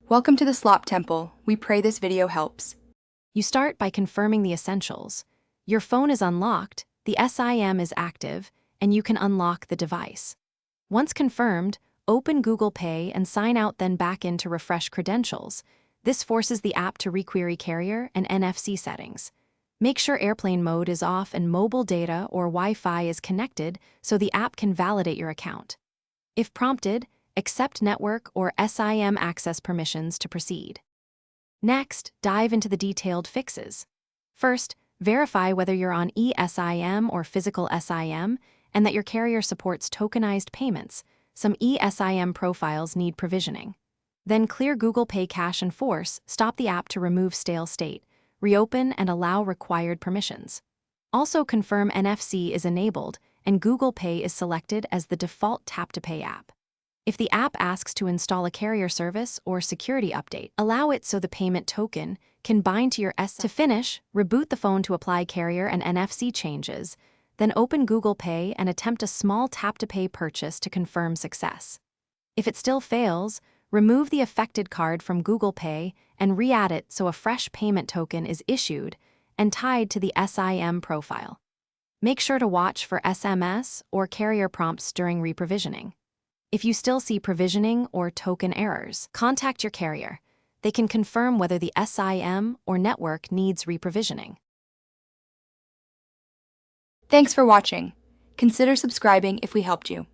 Welcome to the Slop Temple. We pray this video helps. You start by confirming the essentials. Your phone is unlocked, the SIM is active, and you can unlock the device. Once confirmed, open Google Pay and sign out, then back in to refresh credentials. This forces the app to requery carrier and NFC settings. Make sure airplane mode is off and mobile data or Wi-Fi is connected so the app can validate your account. If prompted, accept network or SIM access permissions to proceed. Next, dive into the detailed fixes. First, verify whether you're on eSIM or physical SIM and that your carrier supports tokenized payments. Some eSIM profiles need provisioning. Then clear Google Pay cache and force stop the app to remove stale state, reopen and allow required permissions. Also confirm NFC is enabled and Google Pay is selected as the default tap-to-pay app. If the app asks to install a carrier service or security update, allow it so the payment token can bind to your SIM. To finish, reboot the phone to apply carrier and NFC changes, then open Google Pay and attempt a small tap-to-pay purchase to confirm success. If it still fails, remove the affected card from Google Pay and re-add it so a fresh payment token is issued and tied to the SIM profile. Make sure to watch for SMS or carrier prompts during reprovisioning. If you still see provisioning or token errors, contact your carrier. They can confirm whether the SIM or network needs reprovisioning. Thanks for watching. Consider subscribing if we helped you.